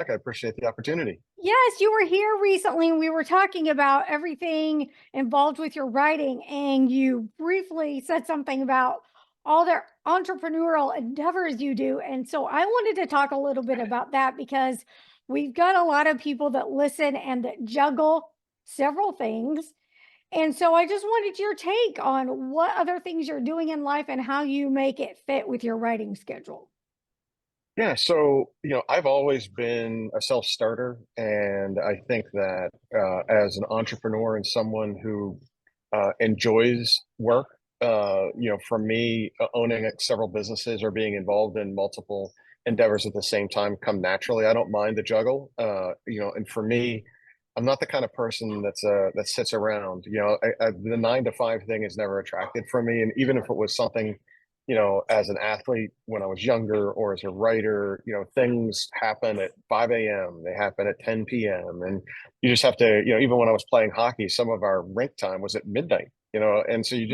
I appreciate the opportunity. Yes, you were here recently and we were talking about everything involved with your writing, and you briefly said something about all the entrepreneurial endeavors you do. And so I wanted to talk a little bit about that because we've got a lot of people that listen and that juggle several things. And so I just wanted your take on what other things you're doing in life and how you make it fit with your writing schedule. Yeah, so I've always been a self-starter, and I think that as an entrepreneur and someone who enjoys work, for me, owning several businesses or being involved in multiple endeavors at the same time come naturally. I don't mind the juggle, and for me, I'm not the kind of person that sits around. The 9 to 5 thing is never attracted for me, and even if it was something as an athlete when I was younger or as a writer, things happen at 5 a.m., they happen at 10 p.m. And you just have to, even when I was playing hockey, some of our rink time was at midnight, and so you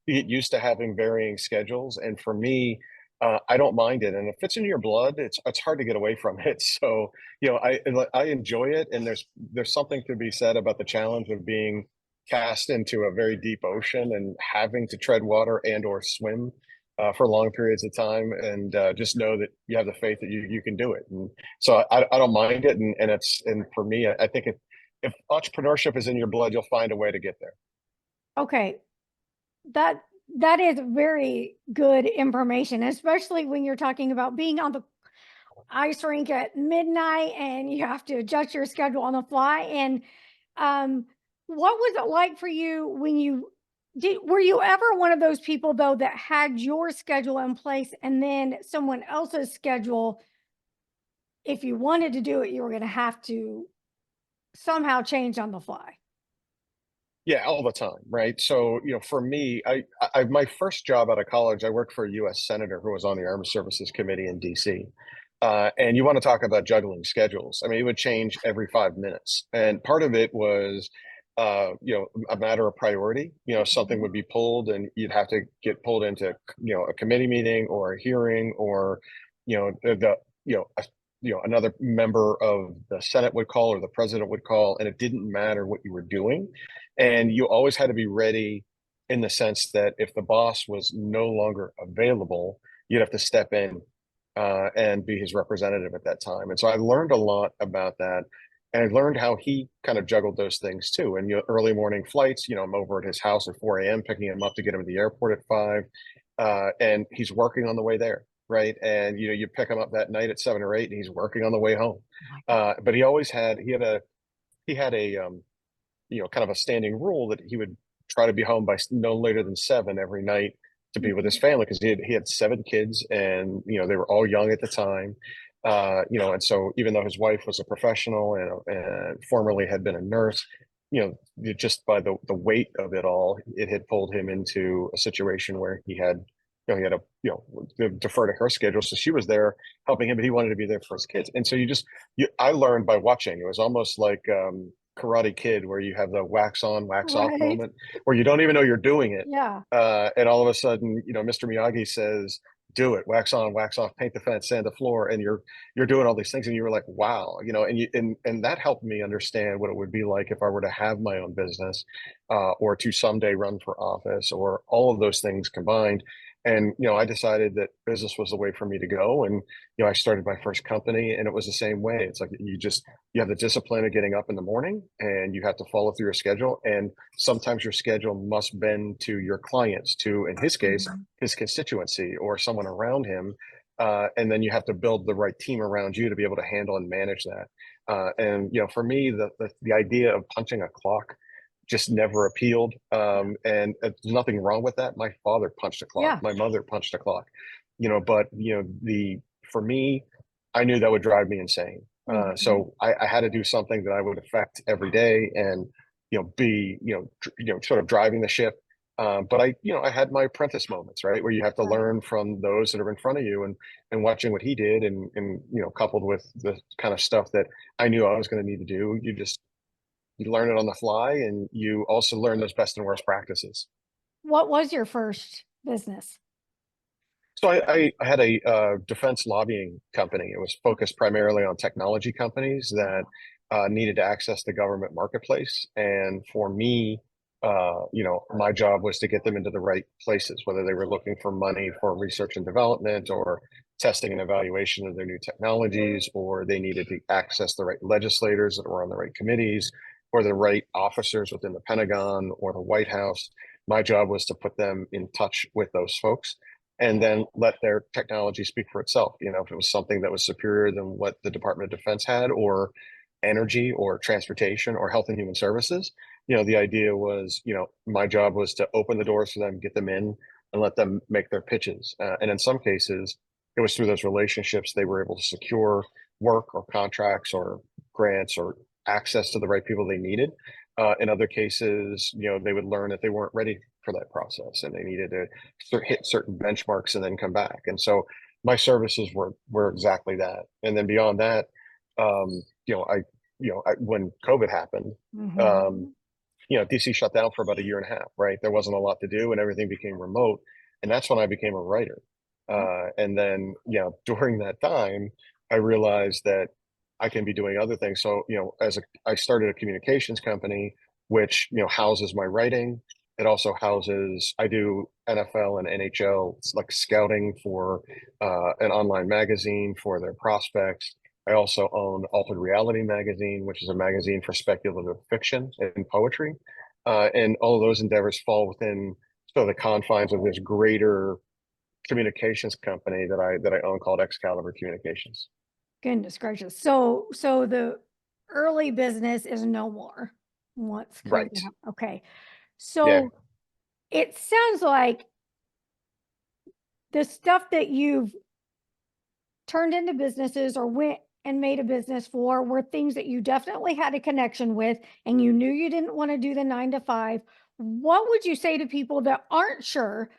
get used to having varying schedules. And for me, I don't mind it. And if it's in your blood, it's hard to get away from it. So, I enjoy it. And there's something to be said about the challenge of being cast into a very deep ocean and having to tread water and or swim for long periods of time, and just know that you have the faith that you can do it. And so I don't mind it, and for me, I think if entrepreneurship is in your blood, you'll find a way to get there. Okay, that that is very good information, especially when you're talking about being on the ice rink at midnight and you have to adjust your schedule on the fly. And um, what was it like for you when you did? Were you ever one of those people though that had your schedule in place and then someone else's schedule? If you wanted to do it, you were going to have to somehow change on the fly. Yeah, all the time, right? So, for me, my first job out of college, I worked for a U.S. senator who was on the Armed Services Committee in D.C. And you want to talk about juggling schedules? I mean, it would change every 5 minutes, and part of it was, a matter of priority. Something would be pulled, and you'd have to get pulled into, a committee meeting or a hearing, or, the another member of the Senate would call or the president would call, and it didn't matter what you were doing. And you always had to be ready in the sense that if the boss was no longer available, you'd have to step in and be his representative at that time. And so I learned a lot about that. And I learned how he kind of juggled those things too. And early morning flights, I'm over at his house at 4 a.m., picking him up to get him to the airport at 5. And he's working on the way there, right? And you pick him up that night at 7 or 8, and he's working on the way home. But he had a kind of a standing rule that he would try to be home by no later than 7 every night to be with his family, because he had 7 kids, and they were all young at the time. And so even though his wife was a professional and formerly had been a nurse, just by the weight of it all, it had pulled him into a situation where he had to defer to her schedule. So she was there helping him, but he wanted to be there for his kids. And so I learned by watching. It was almost like Karate Kid, where you have the wax on, wax off Right. moment, where you don't even know you're doing it, Yeah. and all of a sudden, Mr. Miyagi says, "Do it, wax on, wax off, paint the fence, sand the floor," and you're doing all these things, and you were like, "Wow," and that helped me understand what it would be like if I were to have my own business, or to someday run for office, or all of those things combined. And I decided that business was the way for me to go, and I started my first company, and it was the same way. It's like you have the discipline of getting up in the morning, and you have to follow through your schedule. And sometimes your schedule must bend to your clients, to, in his case, Mhm. his constituency or someone around him. And then you have to build the right team around you to be able to handle and manage that. And for me, the idea of punching a clock just never appealed. And there's nothing wrong with that. My father punched a clock. Yeah. My mother punched a clock. But the for me, I knew that would drive me insane. Mhm. So I had to do something that I would affect every day, and be sort of driving the ship. But I had my apprentice moments, right, where you have to Right. learn from those that are in front of you, and watching what he did, and coupled with the kind of stuff that I knew I was going to need to do. You learn it on the fly, and you also learn those best and worst practices. What was your first business? So I had a defense lobbying company. It was focused primarily on technology companies that needed to access the government marketplace. And for me, my job was to get them into the right places, whether they were looking for money for research and development or testing and evaluation of their new technologies, or they needed to access the right legislators that were on the right committees, or the right officers within the Pentagon or the White House. My job was to put them in touch with those folks and then let their technology speak for itself. If it was something that was superior than what the Department of Defense had, or energy, or transportation, or health and human services, the idea was, my job was to open the doors for them, get them in, and let them make their pitches. And in some cases, it was through those relationships they were able to secure work or contracts or grants or access to the right people they needed. In other cases, they would learn that they weren't ready for that process and they needed to hit certain benchmarks and then come back. And so my services were exactly that. And then beyond that, when COVID happened, um, Mhm. DC shut down for about a year and a half, right? There wasn't a lot to do and everything became remote. And that's when I became a writer. Yep. And then, during that time, I realized that I can be doing other things. So, I started a communications company, which, houses my writing. It also houses, I do NFL and NHL, it's like scouting for an online magazine for their prospects. I also own Altered Reality Magazine, which is a magazine for speculative fiction and poetry. And all of those endeavors fall within sort of the confines of this greater communications company that I own called Excalibur Communications. Goodness gracious. So the early business is no more once COVID Right. okay. Yeah. So it sounds like the stuff that you've turned into businesses or went and made a business for were things that you definitely had a connection with and you knew you didn't want to do the 9 to 5. What would you say to people that aren't sure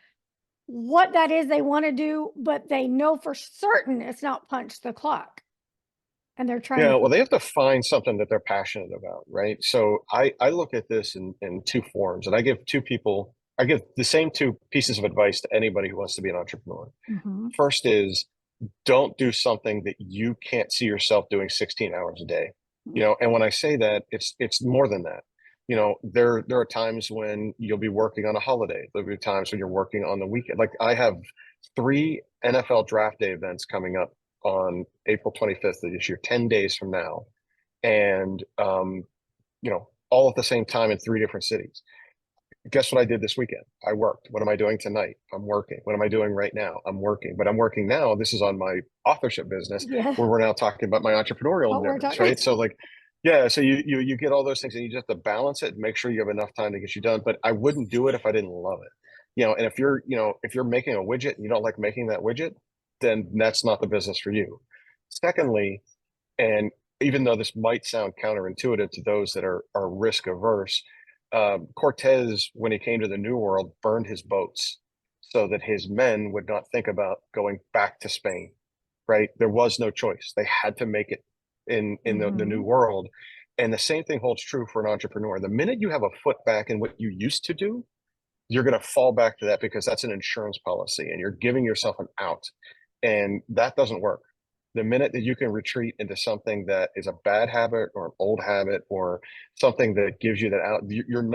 what that is they want to do, but they know for certain it's not punch the clock and they're trying to Yeah. Well, they figure have to find something that they're passionate about, right? So I look at this in two forms, and I give the same two pieces of advice to anybody who wants to be an entrepreneur. Mhm. First is, don't do something that you can't see yourself doing 16 hours a day. And when I say that, it's more than that. There are times when you'll be working on a holiday. There'll be times when you're working on the weekend. Like I have 3 NFL draft day events coming up on April 25th of this year, 10 days from now. And all at the same time in 3 different cities. Guess what I did this weekend? I worked. What am I doing tonight? I'm working. What am I doing right now? I'm working. But I'm working now. This is on my authorship business Yeah. where we're now talking about my entrepreneurial What we're endeavors, talking right? So like, yeah, so you get all those things and you just have to balance it and make sure you have enough time to get you done. But I wouldn't do it if I didn't love it. And if you're making a widget and you don't like making that widget, then that's not the business for you. Secondly, and even though this might sound counterintuitive to those that are risk averse, Cortez, when he came to the New World, burned his boats so that his men would not think about going back to Spain. Right? There was no choice; they had to make it in the New Mhm. World. And the same thing holds true for an entrepreneur. The minute you have a foot back in what you used to do, you're going to fall back to that because that's an insurance policy, and you're giving yourself an out, and that doesn't work. The minute that you can retreat into something that is a bad habit or an old habit or something that gives you that out,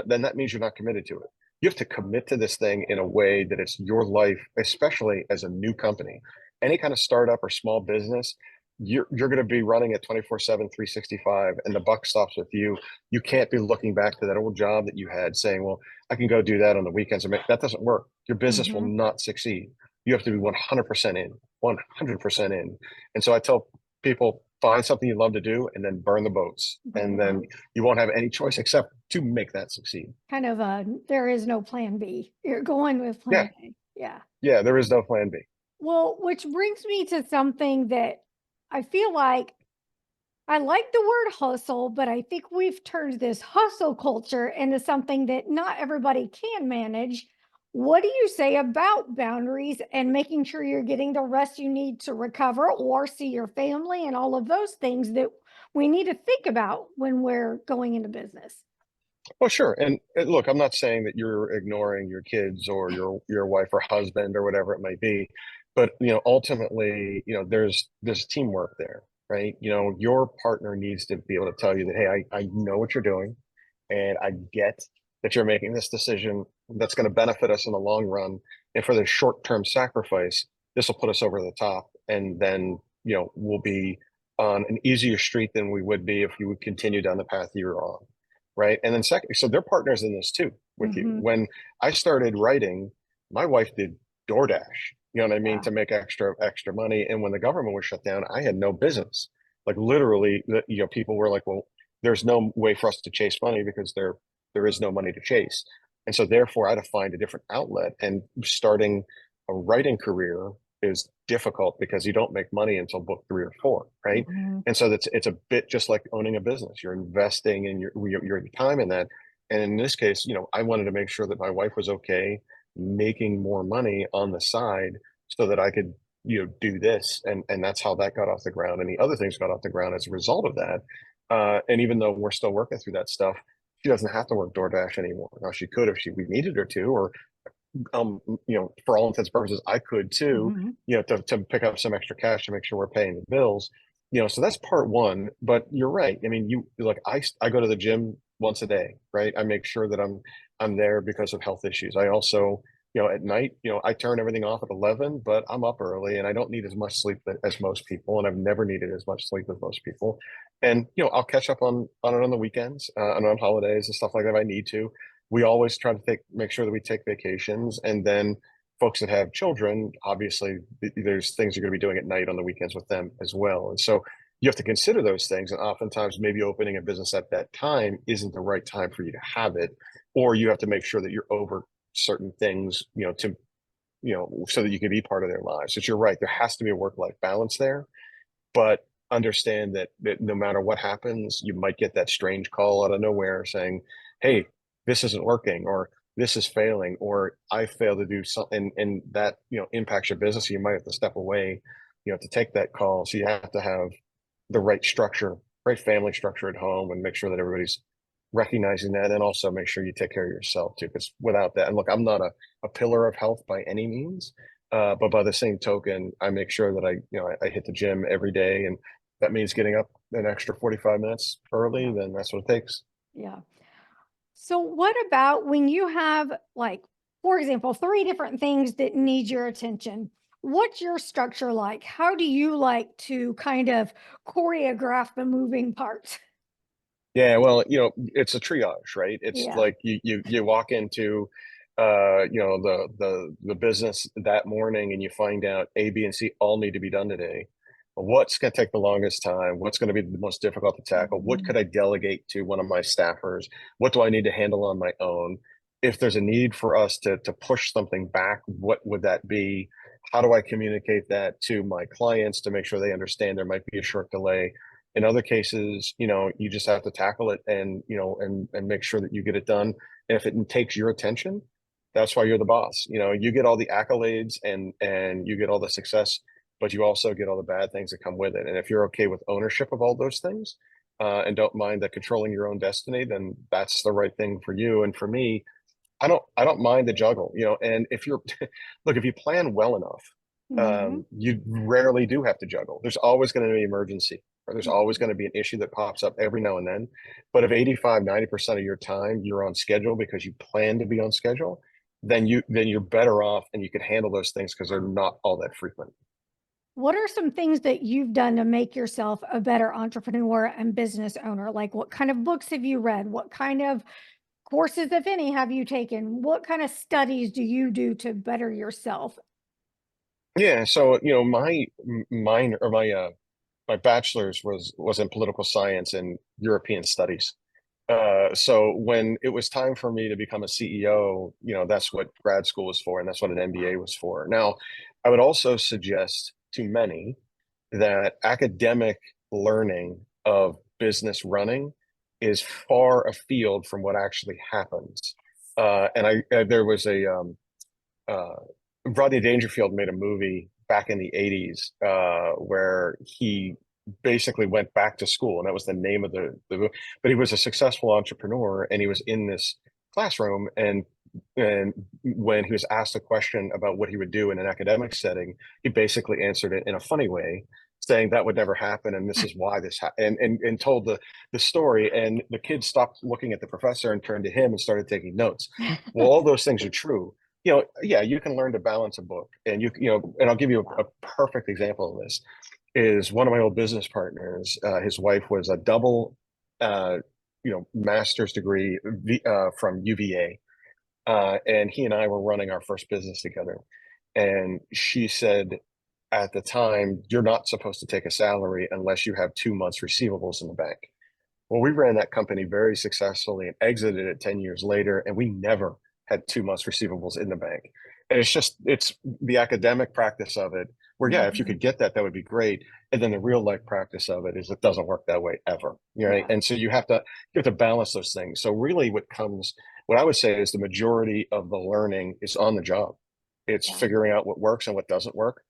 then that means you're not committed to it. You have to commit to this thing in a way that it's your life, especially as a new company. Any kind of startup or small business, you're going to be running at 24/7, 365, and the buck stops with you. You can't be looking back to that old job that you had saying, well, I can go do that on the weekends. That doesn't work. Your business will Mhm. not succeed. You have to be 100% in, 100% in. And so I tell people, find something you love to do and then burn the boats. Burn the And then boat. you won't have any choice except to make that succeed. Kind of there is no plan B. You're going with Yeah. plan A. Yeah. Yeah. There is no plan B. Well, which brings me to something that I feel I like the word hustle, but I think we've turned this hustle culture into something that not everybody can manage. What do you say about boundaries and making sure you're getting the rest you need to recover or see your family and all of those things that we need to think about when we're going into business? Well, sure. And look, I'm not saying that you're ignoring your kids or your wife or husband or whatever it might be. but ultimately, there's teamwork there, right? Your partner needs to be able to tell you that, hey, I know what you're doing, and I get that you're making this decision that's going to benefit us in the long run, and for the short-term sacrifice, this will put us over the top, and then we'll be on an easier street than we would be if you would continue down the path you were on, right? And then second, so they're partners in this too with you. Hmm. When I started writing, my wife did DoorDash, you know what I mean, Yeah. to make extra money. And when the government was shut down, I had no business. Like literally, people were like, "Well, there's no way for us to chase money because there is no money to chase." And so therefore, I had to find a different outlet. And starting a writing career is difficult because you don't make money until book 3 or 4, right? Hmm. And so it's a bit just like owning a business. You're investing in your time in that. And in this case, I wanted to make sure that my wife was okay making more money on the side so that I could, do this. And that's how that got off the ground. And the other things got off the ground as a result of that. And even though we're still working through that stuff, she doesn't have to work DoorDash anymore. Now she could if we needed her to, or for all intents and purposes, I could too, Hmm. to pick up some extra cash to make sure we're paying the bills. So that's part one. But you're right. I mean, you like I go to the gym once a day, right? I make sure that I'm there because of health issues. I also, at night, I turn everything off at 11, but I'm up early and I don't need as much sleep as most people, and I've never needed as much sleep as most people. And I'll catch up on it on the weekends and on holidays and stuff like that if I need to. We always try to make sure that we take vacations, and then folks that have children, obviously there's things you're going to be doing at night on the weekends with them as well. And so you have to consider those things, and oftentimes maybe opening a business at that time isn't the right time for you to have it, or you have to make sure that you're over certain things, so that you can be part of their lives. So you're right, there has to be a work-life balance there, but understand that no matter what happens, you might get that strange call out of nowhere saying, "Hey, this isn't working," or "This is failing," or "I failed to do something," and that impacts your business. You might have to step away, to take that call. So you have to have the right structure, right family structure at home, and make sure that everybody's recognizing that, and also make sure you take care of yourself too. Because without that, and look, I'm not a pillar of health by any means, but by the same token, I make sure that I hit the gym every day, and that means getting up an extra 45 minutes early. Yeah. Then that's what it takes. Yeah. So what about when you have, like, for example, three different things that need your attention? What's your structure like? How do you like to kind of choreograph the moving parts? Yeah, well, it's a triage, right? It's Yeah. like you walk into the business that morning and you find out A, B, and C all need to be done today. What's going to take the longest time? What's going to be the most difficult to tackle? What Mhm. could I delegate to one of my staffers? What do I need to handle on my own? If there's a need for us to push something back, what would that be? How do I communicate that to my clients to make sure they understand there might be a short delay? In other cases, you just have to tackle it and and make sure that you get it done. And if it takes your attention, that's why you're the boss. You get all the accolades and you get all the success, but you also get all the bad things that come with it. And if you're okay with ownership of all those things, and don't mind that controlling your own destiny, then that's the right thing for you. And for me, I don't mind the juggle, and if you're look, if you plan well enough, Mhm. you rarely do have to juggle. There's always going to be emergency, or there's always Mhm. going to be an issue that pops up every now and then. But if 85, 90% of your time you're on schedule because you plan to be on schedule, then you're better off and you can handle those things because they're not all that frequent. What are some things that you've done to make yourself a better entrepreneur and business owner? Like, what kind of books have you read? What kind of courses, if any, have you taken? What kind of studies do you do to better yourself? Yeah, so mine or my bachelor's was in political science and European studies. So when it was time for me to become a CEO, that's what grad school was for, and that's what an MBA was for. Now, I would also suggest to many that academic learning of business running is far afield from what actually happens. And there was uh, Rodney Dangerfield made a movie back in the 80s where he basically went back to school, and that was the name of the but he was a successful entrepreneur, and he was in this classroom, and and when he was asked a question about what he would do in an academic setting, he basically answered it in a funny way, saying that would never happen, and this is why this happened, and told the story. And the kids stopped looking at the professor and turned to him and started taking notes. Well, all those things are true. Yeah, you can learn to balance a book, and and I'll give you a perfect example of this. Is one of my old business partners, his wife was a double, uh, master's degree from UVA, and he and I were running our first business together. And she said at the time, you're not supposed to take a salary unless you have 2 months receivables in the bank. Well, we ran that company very successfully and exited it 10 years later, and we never had 2 months receivables in the bank. And it's the academic practice of it, where, yeah, if you Mhm. could get that, that would be great. And then the real life practice of it is it doesn't work that way ever. Right. Yeah. And so you have to balance those things. So really what I would say is the majority of the learning is on the job. It's Yeah. figuring out what works and what doesn't work,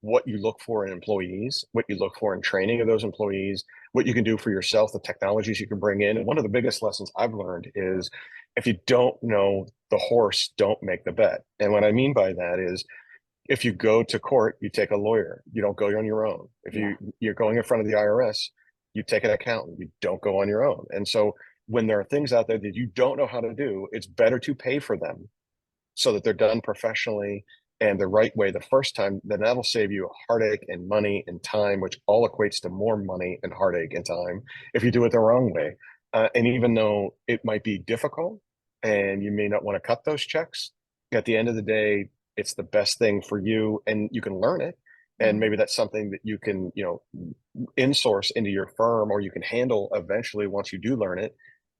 what you look for in employees, what you look for in training of those employees, what you can do for yourself, the technologies you can bring in. And one of the biggest lessons I've learned is if you don't know the horse, don't make the bet. And what I mean by that is if you go to court, you take a lawyer. You don't go on your own. If Yeah. you're going in front of the IRS, you take an accountant. You don't go on your own. And so when there are things out there that you don't know how to do, it's better to pay for them so that they're done professionally and the right way the first time. Then that'll save you heartache and money and time, which all equates to more money and heartache and time if you do it the wrong way. And even though it might be difficult and you may not want to cut those checks, at the end of the day, it's the best thing for you and you can learn it. And Mhm. maybe that's something that you can, insource into your firm, or you can handle eventually once you do learn it.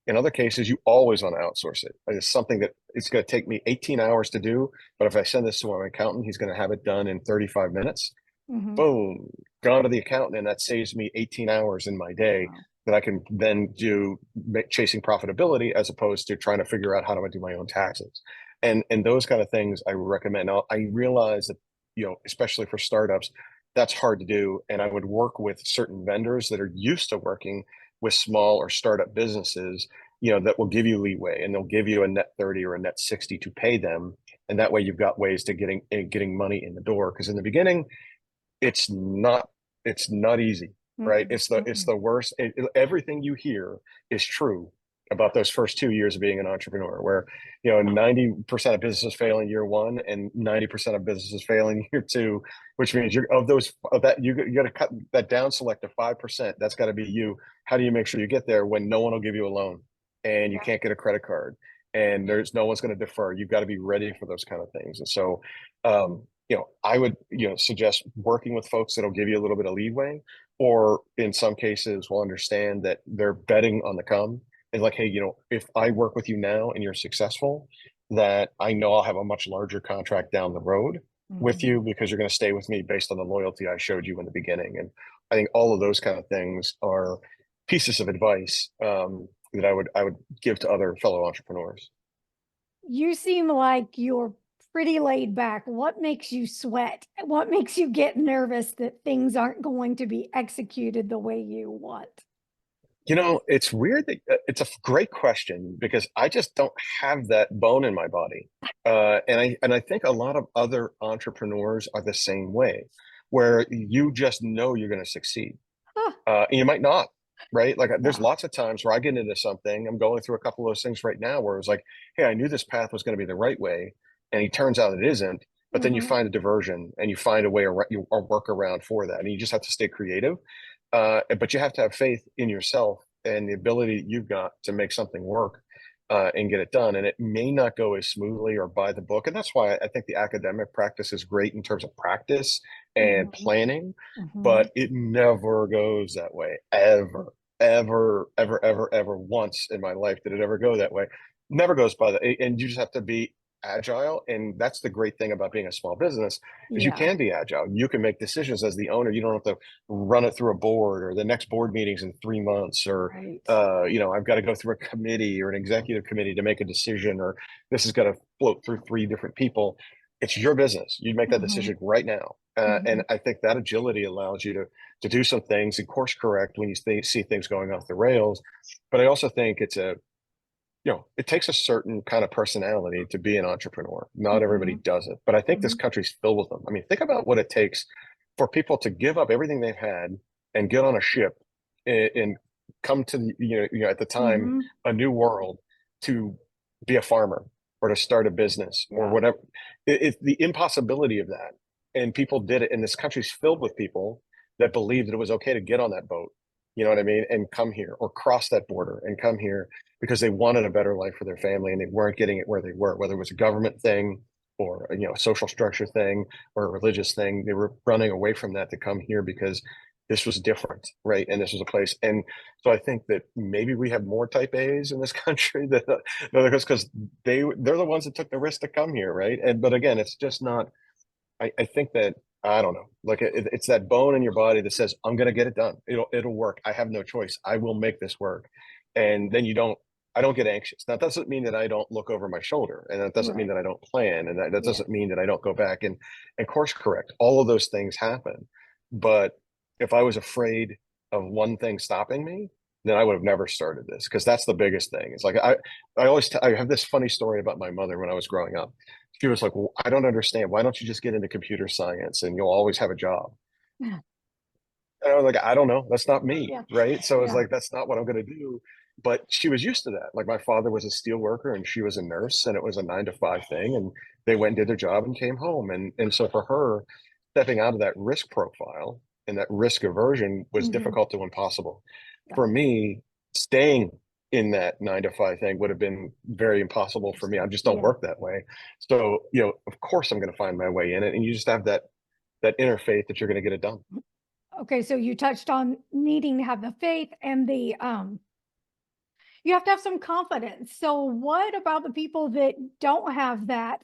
In other cases, you always want to outsource it. It's something that it's going to take me 18 hours to do, but if I send this to my accountant, he's going to have it done in 35 minutes. Mhm. Boom, gone to the accountant, and that saves me 18 hours in my day Wow. that I can then do chasing profitability as opposed to trying to figure out how do I do my own taxes. And those kind of things I recommend. Now, I realize that, especially for startups, that's hard to do. And I would work with certain vendors that are used to working with small or startup businesses, that will give you leeway and they'll give you a net 30 or a net 60 to pay them. And that way you've got ways to getting money in the door. Because in the beginning, it's not it's not easy, right? Mm-mm. It's the worst. Everything you hear is true about those first 2 years of being an entrepreneur, where 90% of businesses fail in year one and 90% of businesses fail in year two, which means of that you got to cut that down, select a 5%. That's got to be you. How do you make sure you get there when no one will give you a loan and you Yeah. can't get a credit card and there's no one's going to defer? You've got to be ready for those kind of things. And so um, I would, suggest working with folks that'll give you a little bit of leeway, or in some cases will understand that they're betting on the come. And like, hey, if I work with you now and you're successful, that I know I'll have a much larger contract down the road with Mhm. you because you're going to stay with me based on the loyalty I showed you in the beginning. And I think all of those kind of things are pieces of advice that I would give to other fellow entrepreneurs. You seem like you're pretty laid back. What makes you sweat? What makes you get nervous that things aren't going to be executed the way you want? It's weird that it's a great question because I just don't have that bone in my body. And I think a lot of other entrepreneurs are the same way, where you just know you're going to succeed. Huh. And you might not, right? Like there's Yeah. lots of times where I get into something. I'm going through a couple of those things right now where it was like, hey, I knew this path was going to be the right way, and it turns out it isn't. But then you Mhm. find a diversion and you find a way around, or work around for that, and you just have to stay creative. But you have to have faith in yourself and the ability you've got to make something work and get it done. And it may not go as smoothly or by the book. And that's why I think the academic practice is great in terms of practice and Mhm. planning, Mhm. but it never goes that way, ever, ever, ever, ever, ever once in my life did it ever go that way. Never goes by the, and you just have to be agile. And that's the great thing about being a small business is you Yeah. can be agile. You can make decisions as the owner. You don't have to run it through a board, or the next board meeting's in 3 months, or Right. I've got to go through a committee or an executive committee to make a decision, or this has got to float through three different people. It's your business. You make that Mhm. decision right now. And Mhm. I think that agility allows you to do some things and course correct when you see things going off the rails. But I also think it takes a certain kind of personality to be an entrepreneur. Not everybody Mhm. does it, but I think this Mhm. country's filled with them. I mean, think about what it takes for people to give up everything they've had and get on a ship and come to the, at the time, Mhm. a new world to be a farmer or to start a business or Yeah. whatever. It's the impossibility of that. And people did it. And this country's filled with people that believed that it was okay to get on that boat, you know what I mean, and come here or cross that border and come here because they wanted a better life for their family and they weren't getting it where they were, whether it was a government thing or a social structure thing or a religious thing. They were running away from that to come here because this was different, right? And this was a place. And so I think that maybe we have more type A's in this country that because they're the ones that took the risk to come here, right? And but again, it's just not. I think that I don't know, like it's that bone in your body that says, "I'm going to get it done. It'll work. I have no choice. I will make this work." And then you don't. I don't get anxious. That doesn't mean that I don't look over my shoulder, and that doesn't mean Right. that I don't plan, and that doesn't Yes. mean that I don't go back and course correct. All of those things happen, but if I was afraid of one thing stopping me, then I would have never started this because that's the biggest thing. It's like I have this funny story about my mother when I was growing up. She was like, "Well, I don't understand. Why don't you just get into computer science and you'll always have a job?" Yeah. And I was like, "I don't know. That's not me." Yeah. Right. So it's Yeah. like, that's not what I'm going to do. But she was used to that. Like my father was a steel worker and she was a nurse and it was a 9 to 5 thing. And they went and did their job and came home. And so for her, stepping out of that risk profile and that risk aversion was Mhm. difficult to impossible. Yeah. For me, staying in that 9 to 5 thing would have been very impossible for me. I just don't Yeah. work that way. So, of course I'm going to find my way in it. And you just have that inner faith that you're going to get it done. Okay, so you touched on needing to have the faith and the you have to have some confidence. So what about the people that don't have that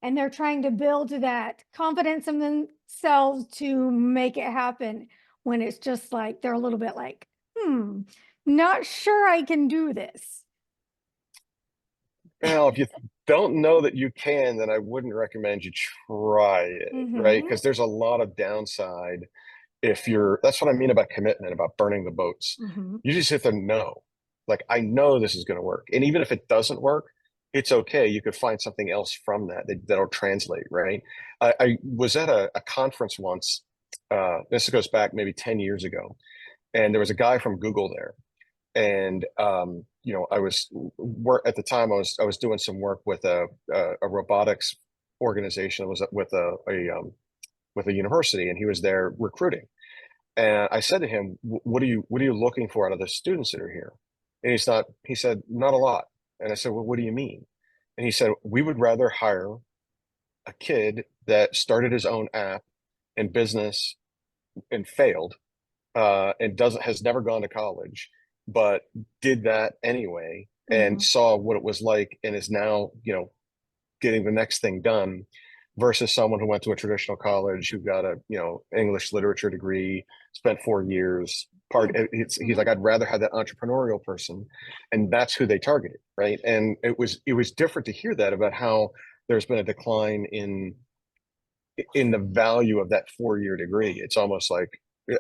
and they're trying to build that confidence in themselves to make it happen when it's just like they're a little bit like, hmm, not sure I can do this. Well, if you don't know that you can, then I wouldn't recommend you try it, right? Mm-hmm. Because there's a lot of downside if you're that's what I mean about commitment, about burning the boats. Mm-hmm. You just have to know, like, I know this is going to work. And even if it doesn't work, it's okay. You could find something else from that'll translate, right? I was at a conference once. This goes back maybe 10 years ago, and there was a guy from Google there and I was work at the time. I was doing some work with a robotics organization. It was with a university, and he was there recruiting. And I said to him, "What are you looking for out of the students that are here?" And he said, "Not a lot." And I said, "Well, what do you mean?" And he said, "We would rather hire a kid that started his own app and business and failed and doesn't has never gone to college, but did that anyway and Mm-hmm. saw what it was like and is now, getting the next thing done versus someone who went to a traditional college who got a, English literature degree, spent 4 years. He's Mm-hmm. like, I'd rather have that entrepreneurial person, and that's who they targeted, right? And it was different to hear that about how there's been a decline in the value of that 4 year degree. It's almost like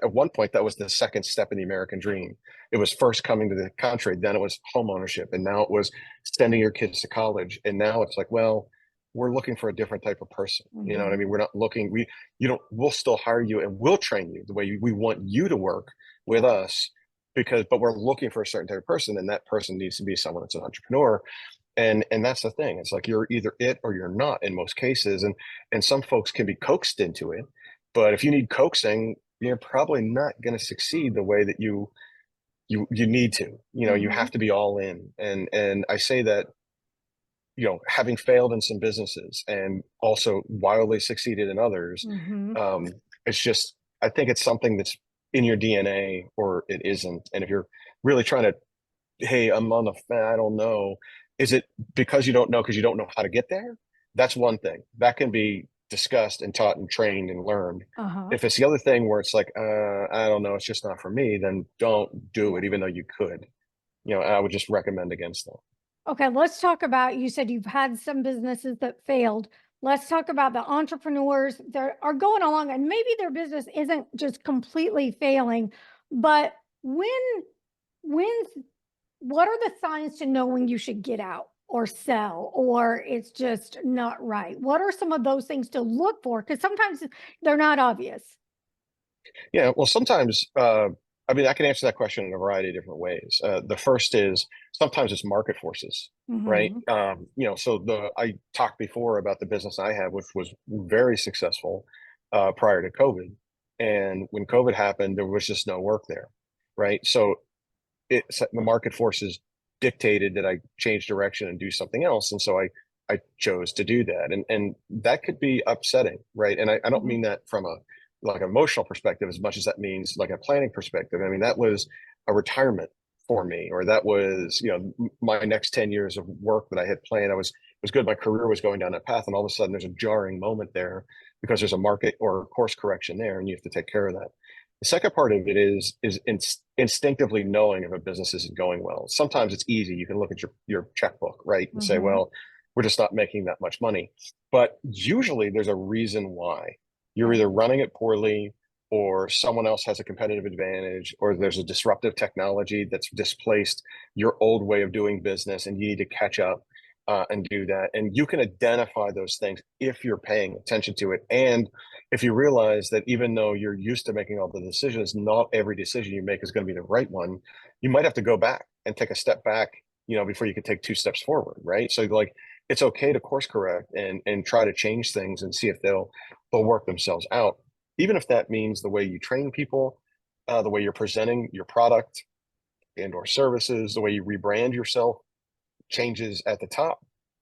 at one point that was the second step in the American dream. It was first coming to the country, then it was home ownership, and now it was sending your kids to college. And now it's like, well, we're looking for a different type of person. You know what I Mm-hmm. mean? We're not looking, we'll still hire you and we'll train you the way we want you to work with Yeah. us but we're looking for a certain type of person, and that person needs to be someone that's an entrepreneur. And that's the thing. It's like you're either it or you're not in most cases. And some folks can be coaxed into it, but if you need coaxing, you're probably not going to succeed the way that you need to. You Mm-hmm. have to be all in. And I say that, having failed in some businesses and also wildly succeeded in others, Mm-hmm. um, it's just I think it's something that's in your DNA or it isn't. And if you're really trying to, hey, I'm on the fence, I don't know. Is it because you don't know because you don't know how to get there? That's one thing. That can be discussed and taught and trained and learned. Uh-huh. If it's the other thing where it's like, I don't know, it's just not for me, then don't do Yeah. it, even though you could. I would just recommend against that. Okay, let's talk about, you said you've had some businesses that failed. Let's talk about the entrepreneurs that are going along and maybe their business isn't just completely failing, but when what are the signs to knowing you should get out or sell or it's just not right? What are some of those things to look for? Because sometimes they're not obvious. Yeah, well, sometimes, I mean, I can answer that question in a variety of different ways. The first is sometimes it's market forces, right? Hmm. So I talked before about the business I have, which was very successful prior to COVID. And when COVID happened, there was just no work there, right? So the market forces dictated that I change direction and do something else. And so I chose to do that. And that could be upsetting, right? And I don't Hmm. mean that from a like emotional perspective as much as that means like a planning perspective. I mean, that was a retirement for me, or that was, my next 10 years of work that I had planned. It was good. My career was going down that path. And all of a sudden there's a jarring moment there because there's a market or course correction there, and you have to take care of that. The second part of it is instinctively knowing if a business isn't going well. Sometimes it's easy. You can look at your checkbook, right, and say, Hmm. well, we're just not making that much money. But usually there's a reason why. You're Okay. either running it poorly, or someone else has a competitive advantage, or there's a disruptive technology that's displaced your old way of doing business and you need to catch up and do that. And you can identify those things if you're paying attention to it. And if you realize that even though you're used to making all the decisions, not every decision you make is going to be the right one, you might have to go back and take a step back, before you can take two steps forward, right? So like it's okay to course correct and try to change things and see if they'll work themselves out, even if that means the way you train people, the way you're presenting your product and or services, the way you rebrand yourself changes at the top,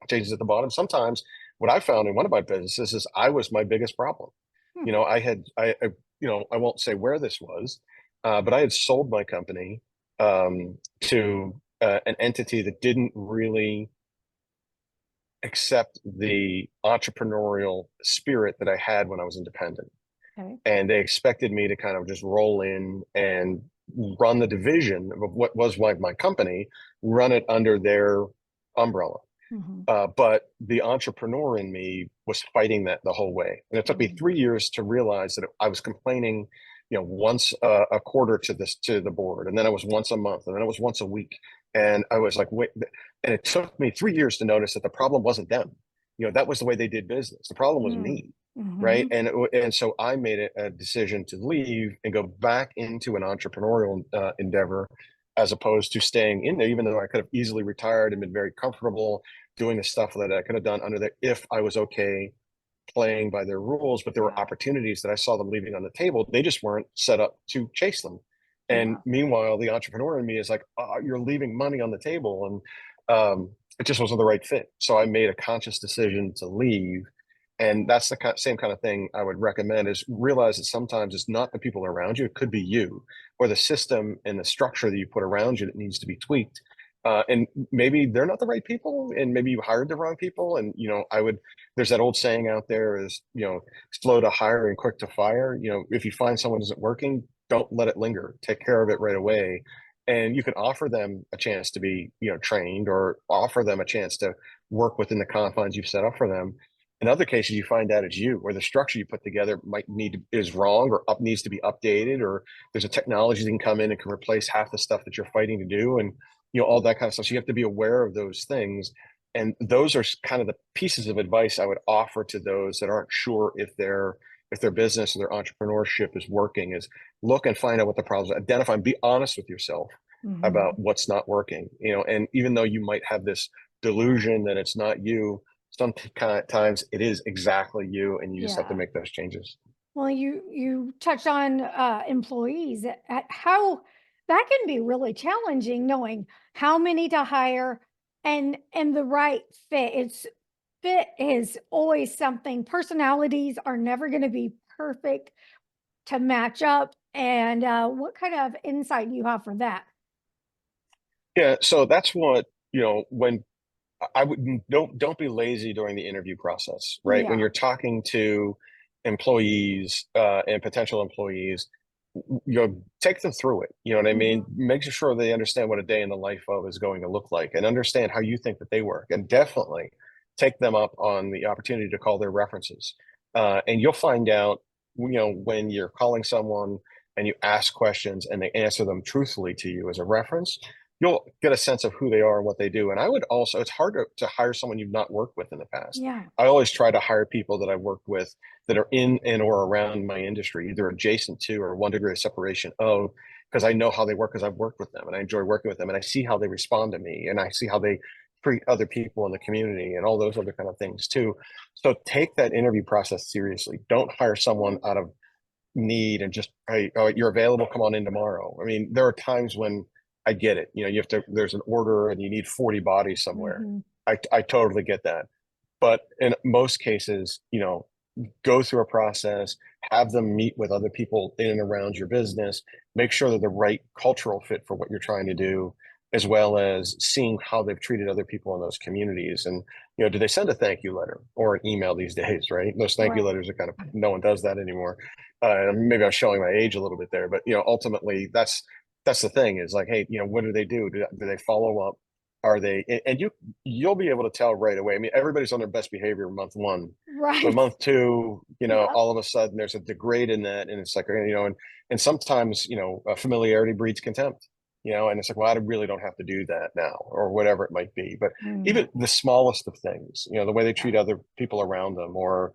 changes at the bottom. Sometimes what I found in one of my businesses is I was my biggest problem. Hmm. I won't say where this was, but I had sold my company to an entity that didn't really accept the entrepreneurial spirit that I had when I was independent. Okay. And they expected me to kind of just roll in and run the division of what was like my company, run it under their umbrella. Hmm. But the entrepreneur in me was fighting that the whole way. And it took me Hmm. 3 years to realize that I was complaining, once a quarter to the board, and then it was once a month, and then it was once a week. And I was like, wait, and it took me 3 years to notice that the problem wasn't them. That was the way they did business. The problem was Hmm. me. Right. Hmm. And so I made a decision to leave and go back into an entrepreneurial endeavor as opposed to staying in there, even though I could have easily retired and been very comfortable doing the stuff that I could have done under there if I was okay playing by their rules. But there were Yeah. opportunities that I saw them leaving on the table. They just weren't set up to chase them. And Yeah. meanwhile, the entrepreneur in me is like, oh, you're leaving money on the table. And it just wasn't the right fit. So I made a conscious decision to leave. And that's the same kind of thing I would recommend is realize that sometimes it's not the people around you. It could be you or the system and the structure that you put around you that needs to be tweaked. And maybe they're not the right people, and maybe you hired the wrong people. And, there's that old saying out there is, slow to hire and quick to fire. If you find someone isn't working, don't let it linger. Take care of it right away. And you can offer them a chance to be, trained, or offer them a chance to work within the confines you've set up for them. In other cases, you find out it's you, or the structure you put together is wrong, or needs to be updated, or there's a technology that can come in and can replace half the stuff that you're fighting to do, and all that kind of stuff. So you have to be aware of those things, and those are kind of the pieces of advice I would offer to those that aren't sure if their business or their entrepreneurship is working. Is look and find out what the problems are, identify, and be honest with yourself about Hmm. what's not working. And even though you might have this delusion that it's not you, sometimes it is exactly you, and you just have to Yeah. make those changes. Well, you touched on employees, how that can be really challenging knowing how many to hire and the right fit. It's fit is always something. Personalities are never going to be perfect to match up. And what kind of insight do you have for that? Yeah, so that's what, when I would don't be lazy during the interview process, right? When Yeah. you're talking to employees and potential employees, take them through it. You know what I mean? Hmm. Make sure they understand what a day in the life of is going to look like, and understand how you think that they work, and definitely take them up on the opportunity to call their references. And you'll find out, when you're calling someone and you ask questions and they answer them truthfully to you as a reference, you'll get a sense of who they are and what they do. And I would also, it's hard to hire someone you've not worked with in the past. Yeah. I always try to hire people that I've worked with that are in and or around my industry, either adjacent to or 1 degree of separation of, because I know how they work because I've worked with them and I enjoy working with them and I see how they respond to me and I see how they treat other people in the community and all those other kind of things too. So take that interview process seriously. Don't hire someone out of need and just, hey, oh, you're available, come on in tomorrow. I mean, there are times when I get it. You have to, there's an order and you need 40 bodies somewhere. Mhm. I totally get that. But in most cases, go through a process, have them meet with other people in and around your business, make sure they're the right cultural fit for what you're trying to do, as well as seeing how they've treated other people in those communities. And, do they send a thank you letter or an email these days, right? Those thank you Right. letters are kind of, no one does that anymore. Maybe I'm showing my age a little bit there, but, ultimately that's the thing is like, hey, what do they do? Do they follow up? Are they, and you'll be able to tell right away. I mean, everybody's on their best behavior month one, but Right. month two, Yeah. all of a sudden there's a degrade in that. And it's like, and sometimes, familiarity breeds contempt, and it's like, well, I really don't have to do that now or whatever it might be. But Mm. even the smallest of things, the way they Yeah. treat other people around them, or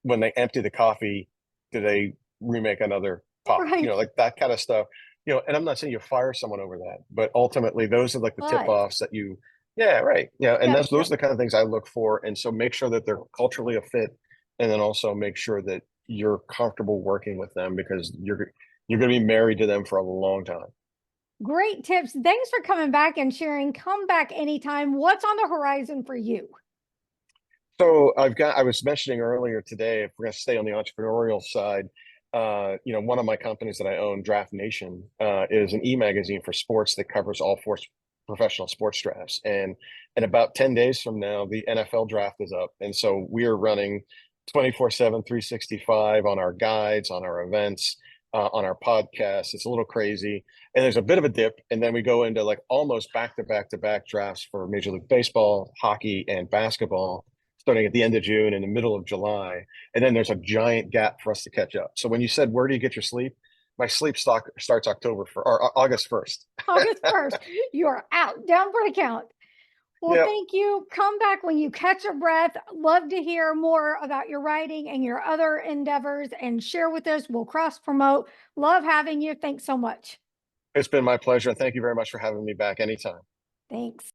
when they empty the coffee, do they remake another pot, Right. like that kind of stuff, and I'm not saying you fire someone over that, but ultimately those are like the tip But offs that yeah, right. Yeah. And yep, those yep. are the kind of things I look for. And so make sure that they're culturally a fit. And then also make sure that you're comfortable working with them because you're going to be married to them for a long time. Great tips. Thanks for coming back and sharing. Come back anytime. What's on the horizon for you? So I was mentioning earlier today, if we're going to stay on the entrepreneurial side, one of my companies that I own, Draft Nation, is an e-magazine for sports that covers all four professional sports drafts. And in about 10 days from now, the NFL draft is up. And so we are running 24/7, 365 on our guides, on our events, on our podcasts. It's a little crazy. And there's a bit of a dip. And then we go into like almost back to back to back drafts for Major League Baseball, hockey, and basketball starting at the end of June and the middle of July. And then there's a giant gap for us to catch up. So when you said, where do you get your sleep? My sleep stock starts August 1st. August 1st. You are out. Down for the count. Well, Yep. thank you. Come back when you catch your breath. Love to hear more about your writing and your other endeavors and share with us. We'll cross promote. Love having you. Thanks so much. It's been my pleasure. And thank you very much for having me back anytime. Thanks.